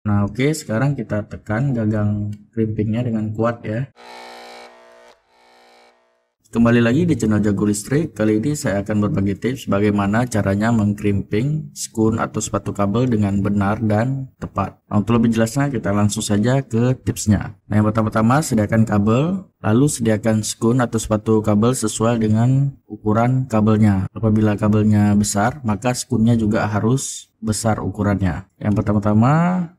Nah oke, sekarang kita tekan gagang crimpingnya dengan kuat ya. Kembali lagi di channel Jago Listrik. Kali ini saya akan berbagi tips bagaimana caranya mengkrimping skun atau sepatu kabel dengan benar dan tepat. Nah, untuk lebih jelasnya kita langsung saja ke tipsnya. Nah, yang pertama-tama sediakan kabel, lalu sediakan skun atau sepatu kabel sesuai dengan ukuran kabelnya. Apabila kabelnya besar, maka skunnya juga harus besar ukurannya. Yang pertama-tama,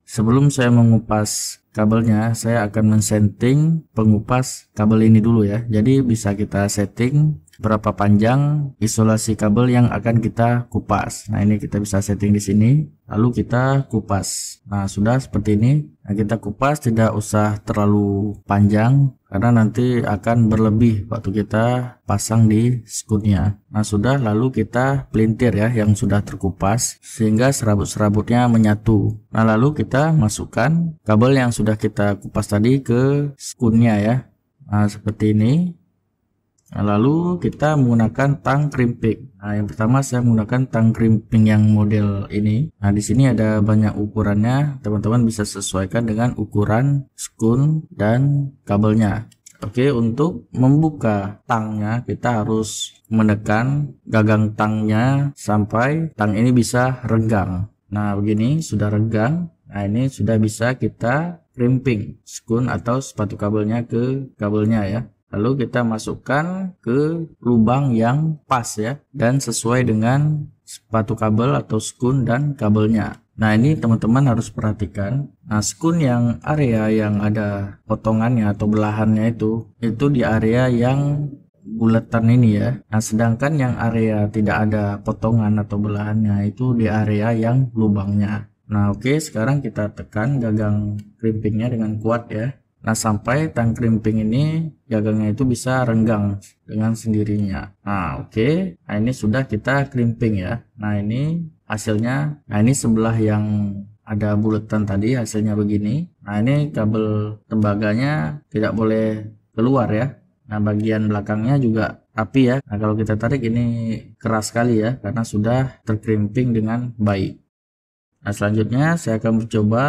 sebelum saya mengupas kabelnya, saya akan men-setting pengupas kabel ini dulu ya. Jadi bisa kita setting berapa panjang isolasi kabel yang akan kita kupas. Nah, ini kita bisa setting di sini. Lalu kita kupas. Nah, sudah seperti ini. Nah, kita kupas tidak usah terlalu panjang karena nanti akan berlebih waktu kita pasang di skunnya. Nah, sudah, lalu kita pelintir ya yang sudah terkupas sehingga serabut-serabutnya menyatu. Nah, lalu kita masukkan kabel yang sudah kita kupas tadi ke skunnya ya. Nah, seperti ini. Nah, lalu kita menggunakan tang crimping. Nah, yang pertama saya menggunakan tang crimping yang model ini. Nah, di sini ada banyak ukurannya. Teman-teman bisa sesuaikan dengan ukuran skun dan kabelnya. Oke, untuk membuka tangnya kita harus menekan gagang tangnya sampai tang ini bisa renggang. Nah, begini sudah renggang. Nah, ini sudah bisa kita crimping skun atau sepatu kabelnya ke kabelnya ya. Lalu kita masukkan ke lubang yang pas ya dan sesuai dengan sepatu kabel atau skun dan kabelnya. Nah, ini teman-teman harus perhatikan. Nah, skun yang area yang ada potongannya atau belahannya itu di area yang bulatan ini ya. Nah, sedangkan yang area tidak ada potongan atau belahannya itu di area yang lubangnya. Nah, oke, sekarang kita tekan gagang crimpingnya dengan kuat ya. Nah, sampai tang crimping ini gagangnya itu bisa renggang dengan sendirinya. Nah, oke. Nah, ini sudah kita crimping ya. Nah, ini hasilnya. Nah, ini sebelah yang ada bulatan tadi hasilnya begini. Nah, ini kabel tembaganya tidak boleh keluar ya. Nah, bagian belakangnya juga rapi ya. Nah, kalau kita tarik ini keras sekali ya karena sudah terkrimping dengan baik. Nah, selanjutnya saya akan mencoba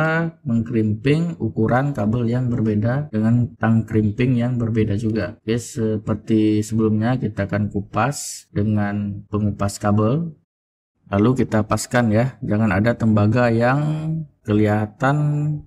mengkrimping ukuran kabel yang berbeda dengan tang crimping yang berbeda juga. Oke, seperti sebelumnya kita akan kupas dengan pengupas kabel. Lalu kita paskan ya, jangan ada tembaga yang kelihatan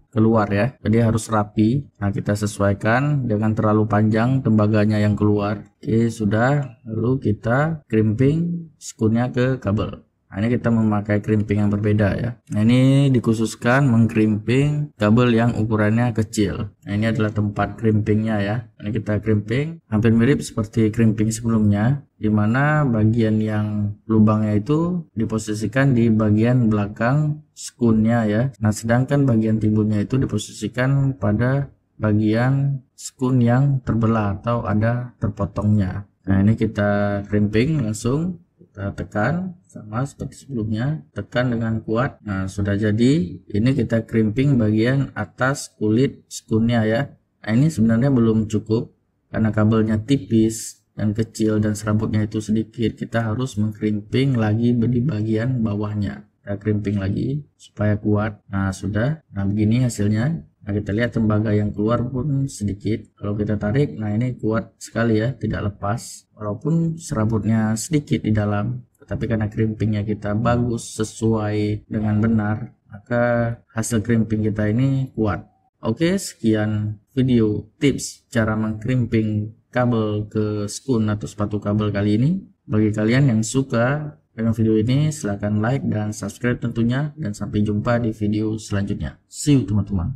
keluar ya. Jadi harus rapi. Nah, kita sesuaikan, jangan terlalu panjang tembaganya yang keluar. Oke, sudah. Lalu kita crimping skunnya ke kabel. Nah, ini kita memakai crimping yang berbeda ya. Nah, ini dikhususkan mengkrimping kabel yang ukurannya kecil. Nah, ini adalah tempat crimpingnya ya. Ini kita crimping hampir mirip seperti crimping sebelumnya, di mana bagian yang lubangnya itu diposisikan di bagian belakang skunnya ya. Nah, sedangkan bagian timbulnya itu diposisikan pada bagian skun yang terbelah atau ada terpotongnya. Nah, ini kita crimping langsung. Kita tekan sama seperti sebelumnya, tekan dengan kuat. Nah, sudah jadi. Ini kita crimping bagian atas kulit skunnya ya. Nah, ini sebenarnya belum cukup karena kabelnya tipis dan kecil dan serabutnya itu sedikit. Kita harus mengkrimping lagi di bagian bawahnya. Kita crimping lagi supaya kuat. Nah, sudah. Nah, begini hasilnya. Nah, kita lihat tembaga yang keluar pun sedikit. Kalau kita tarik, nah ini kuat sekali ya, tidak lepas. Walaupun serabutnya sedikit di dalam, tetapi karena crimpingnya kita bagus, sesuai dengan benar, maka hasil crimping kita ini kuat. Oke, sekian video tips cara mengkrimping kabel ke skun atau sepatu kabel kali ini. Bagi kalian yang suka dengan video ini, silahkan like dan subscribe tentunya. Dan sampai jumpa di video selanjutnya. See you teman-teman.